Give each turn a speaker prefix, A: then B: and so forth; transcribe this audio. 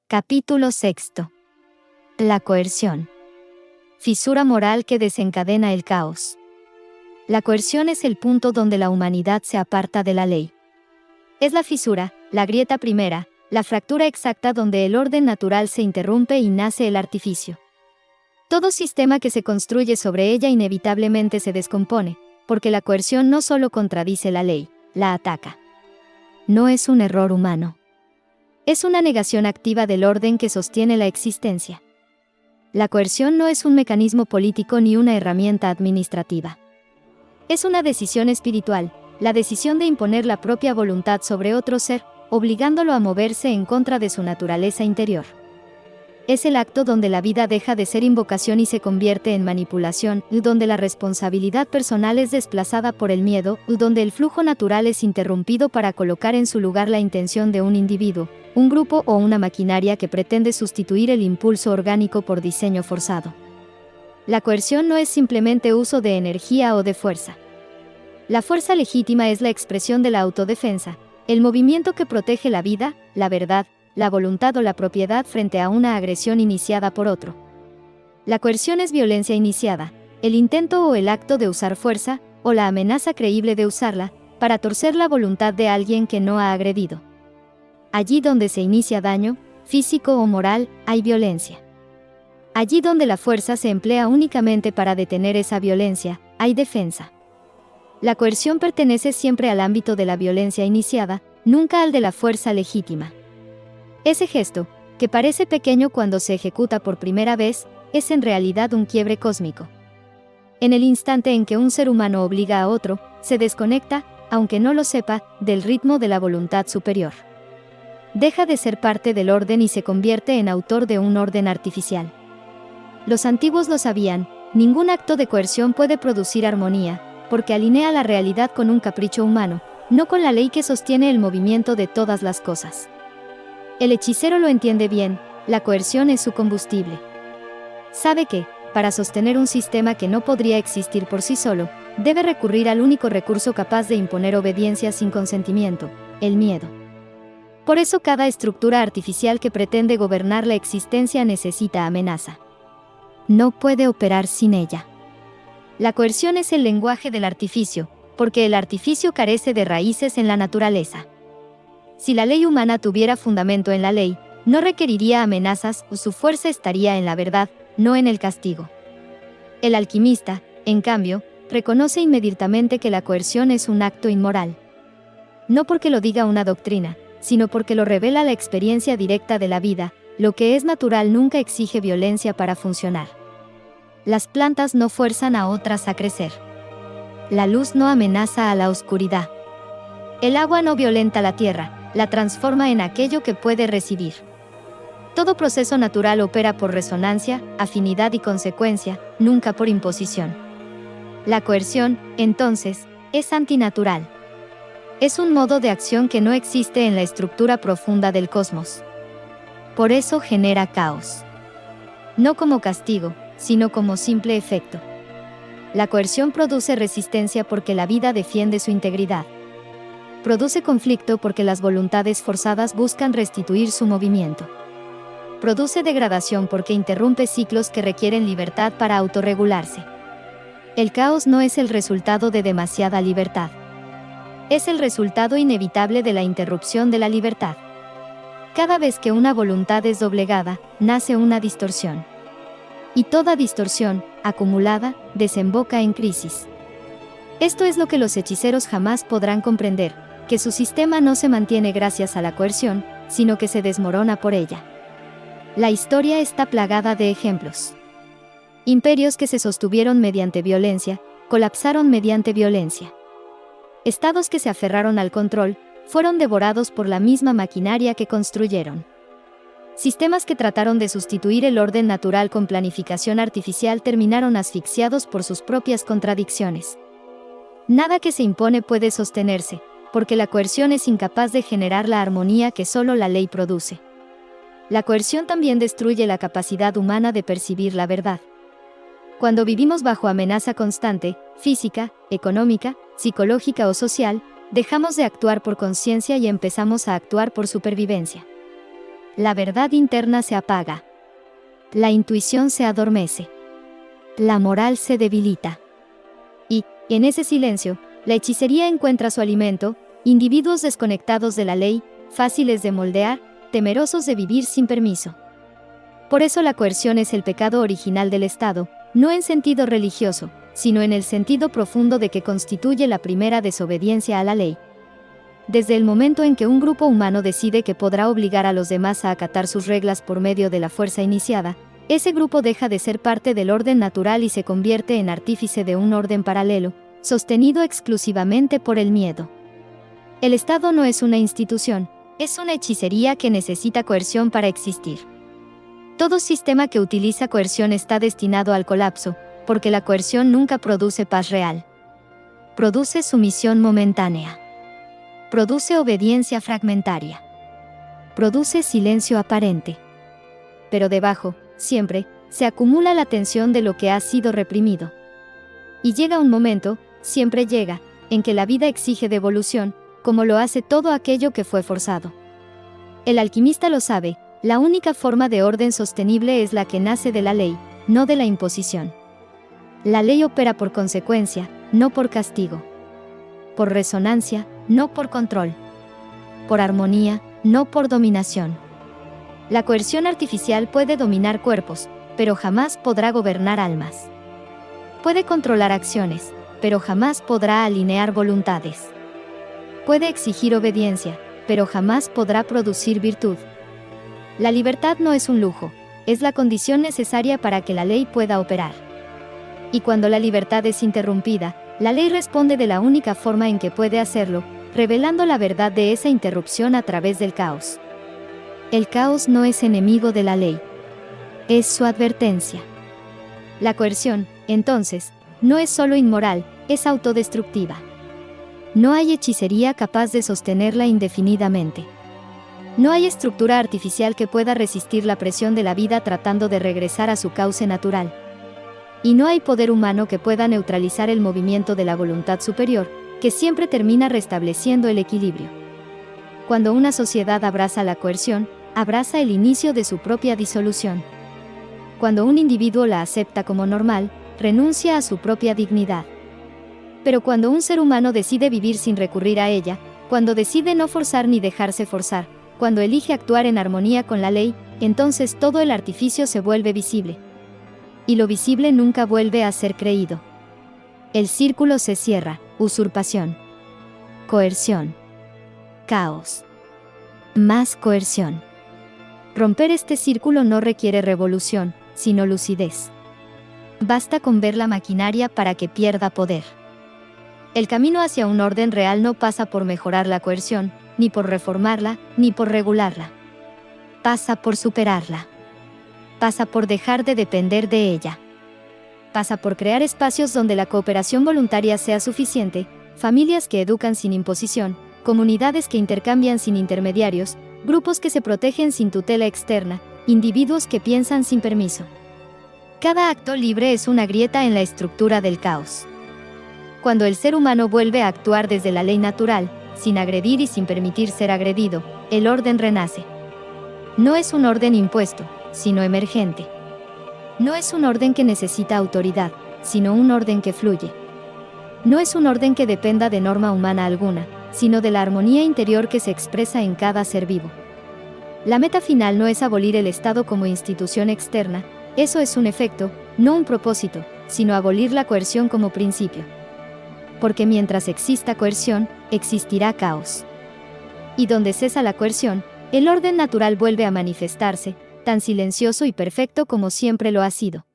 A: Capítulo 6. La coerción. Fisura moral que desencadena el caos. La coerción es el punto donde la humanidad se aparta de la ley. Es la fisura, la grieta primera, la fractura exacta donde el orden natural se interrumpe y nace el artificio. Todo sistema que se construye sobre ella inevitablemente se descompone, porque la coerción no solo contradice la ley, la ataca. No es un error humano. Es una negación activa del orden que sostiene la existencia. La coerción no es un mecanismo político ni una herramienta administrativa. Es una decisión espiritual, la decisión de imponer la propia voluntad sobre otro ser, obligándolo a moverse en contra de su naturaleza interior. Es el acto donde la vida deja de ser invocación y se convierte en manipulación, donde la responsabilidad personal es desplazada por el miedo, donde el flujo natural es interrumpido para colocar en su lugar la intención de un individuo, un grupo o una maquinaria que pretende sustituir el impulso orgánico por diseño forzado. La coerción no es simplemente uso de energía o de fuerza. La fuerza legítima es la expresión de la autodefensa, el movimiento que protege la vida, la verdad, la voluntad o la propiedad frente a una agresión iniciada por otro. La coerción es violencia iniciada, el intento o el acto de usar fuerza, o la amenaza creíble de usarla, para torcer la voluntad de alguien que no ha agredido. Allí donde se inicia daño, físico o moral, hay violencia. Allí donde la fuerza se emplea únicamente para detener esa violencia, hay defensa. La coerción pertenece siempre al ámbito de la violencia iniciada, nunca al de la fuerza legítima. Ese gesto, que parece pequeño cuando se ejecuta por primera vez, es en realidad un quiebre cósmico. En el instante en que un ser humano obliga a otro, se desconecta, aunque no lo sepa, del ritmo de la voluntad superior. Deja de ser parte del orden y se convierte en autor de un orden artificial. Los antiguos lo sabían, ningún acto de coerción puede producir armonía, porque alinea la realidad con un capricho humano, no con la ley que sostiene el movimiento de todas las cosas. El hechicero lo entiende bien, la coerción es su combustible. Sabe que, para sostener un sistema que no podría existir por sí solo, debe recurrir al único recurso capaz de imponer obediencia sin consentimiento, el miedo. Por eso cada estructura artificial que pretende gobernar la existencia necesita amenaza. No puede operar sin ella. La coerción es el lenguaje del artificio, porque el artificio carece de raíces en la naturaleza. Si la ley humana tuviera fundamento en la ley, no requeriría amenazas o su fuerza estaría en la verdad, no en el castigo. El alquimista, en cambio, reconoce inmediatamente que la coerción es un acto inmoral. No porque lo diga una doctrina, sino porque lo revela la experiencia directa de la vida, lo que es natural nunca exige violencia para funcionar. Las plantas no fuerzan a otras a crecer. La luz no amenaza a la oscuridad. El agua no violenta la tierra, la transforma en aquello que puede recibir. Todo proceso natural opera por resonancia, afinidad y consecuencia, nunca por imposición. La coerción, entonces, es antinatural. Es un modo de acción que no existe en la estructura profunda del cosmos. Por eso genera caos. No como castigo, sino como simple efecto. La coerción produce resistencia porque la vida defiende su integridad. Produce conflicto porque las voluntades forzadas buscan restituir su movimiento. Produce degradación porque interrumpe ciclos que requieren libertad para autorregularse. El caos no es el resultado de demasiada libertad. Es el resultado inevitable de la interrupción de la libertad. Cada vez que una voluntad es doblegada, nace una distorsión. Y toda distorsión, acumulada, desemboca en crisis. Esto es lo que los hechiceros jamás podrán comprender, que su sistema no se mantiene gracias a la coerción, sino que se desmorona por ella. La historia está plagada de ejemplos. Imperios que se sostuvieron mediante violencia, colapsaron mediante violencia. Estados que se aferraron al control, fueron devorados por la misma maquinaria que construyeron. Sistemas que trataron de sustituir el orden natural con planificación artificial terminaron asfixiados por sus propias contradicciones. Nada que se impone puede sostenerse, porque la coerción es incapaz de generar la armonía que solo la ley produce. La coerción también destruye la capacidad humana de percibir la verdad. Cuando vivimos bajo amenaza constante, física, económica, psicológica o social, dejamos de actuar por conciencia y empezamos a actuar por supervivencia. La verdad interna se apaga. La intuición se adormece. La moral se debilita. Y, en ese silencio, la hechicería encuentra su alimento, individuos desconectados de la ley, fáciles de moldear, temerosos de vivir sin permiso. Por eso la coerción es el pecado original del Estado, no en sentido religioso, sino en el sentido profundo de que constituye la primera desobediencia a la ley. Desde el momento en que un grupo humano decide que podrá obligar a los demás a acatar sus reglas por medio de la fuerza iniciada, ese grupo deja de ser parte del orden natural y se convierte en artífice de un orden paralelo, sostenido exclusivamente por el miedo. El Estado no es una institución, es una hechicería que necesita coerción para existir. Todo sistema que utiliza coerción está destinado al colapso, porque la coerción nunca produce paz real. Produce sumisión momentánea. Produce obediencia fragmentaria. Produce silencio aparente. Pero debajo, siempre, se acumula la tensión de lo que ha sido reprimido. Y llega un momento, siempre llega, en que la vida exige devolución, como lo hace todo aquello que fue forzado. El alquimista lo sabe, la única forma de orden sostenible es la que nace de la ley, no de la imposición. La ley opera por consecuencia, no por castigo. Por resonancia, no por control. Por armonía, no por dominación. La coerción artificial puede dominar cuerpos, pero jamás podrá gobernar almas. Puede controlar acciones, pero jamás podrá alinear voluntades. Puede exigir obediencia, pero jamás podrá producir virtud. La libertad no es un lujo, es la condición necesaria para que la ley pueda operar. Y cuando la libertad es interrumpida, la ley responde de la única forma en que puede hacerlo, revelando la verdad de esa interrupción a través del caos. El caos no es enemigo de la ley. Es su advertencia. La coerción, entonces, no es solo inmoral, es autodestructiva. No hay hechicería capaz de sostenerla indefinidamente. No hay estructura artificial que pueda resistir la presión de la vida tratando de regresar a su cauce natural. Y no hay poder humano que pueda neutralizar el movimiento de la voluntad superior, que siempre termina restableciendo el equilibrio. Cuando una sociedad abraza la coerción, abraza el inicio de su propia disolución. Cuando un individuo la acepta como normal, renuncia a su propia dignidad. Pero cuando un ser humano decide vivir sin recurrir a ella, cuando decide no forzar ni dejarse forzar, cuando elige actuar en armonía con la ley, entonces todo el artificio se vuelve visible. Y lo visible nunca vuelve a ser creído. El círculo se cierra, usurpación. Coerción. Caos. Más coerción. Romper este círculo no requiere revolución, sino lucidez. Basta con ver la maquinaria para que pierda poder. El camino hacia un orden real no pasa por mejorar la coerción, ni por reformarla, ni por regularla. Pasa por superarla. Pasa por dejar de depender de ella. Pasa por crear espacios donde la cooperación voluntaria sea suficiente, familias que educan sin imposición, comunidades que intercambian sin intermediarios, grupos que se protegen sin tutela externa, individuos que piensan sin permiso. Cada acto libre es una grieta en la estructura del caos. Cuando el ser humano vuelve a actuar desde la ley natural, sin agredir y sin permitir ser agredido, el orden renace. No es un orden impuesto, sino emergente. No es un orden que necesita autoridad, sino un orden que fluye. No es un orden que dependa de norma humana alguna, sino de la armonía interior que se expresa en cada ser vivo. La meta final no es abolir el Estado como institución externa, eso es un efecto, no un propósito, sino abolir la coerción como principio. Porque mientras exista coerción, existirá caos. Y donde cesa la coerción, el orden natural vuelve a manifestarse, tan silencioso y perfecto como siempre lo ha sido.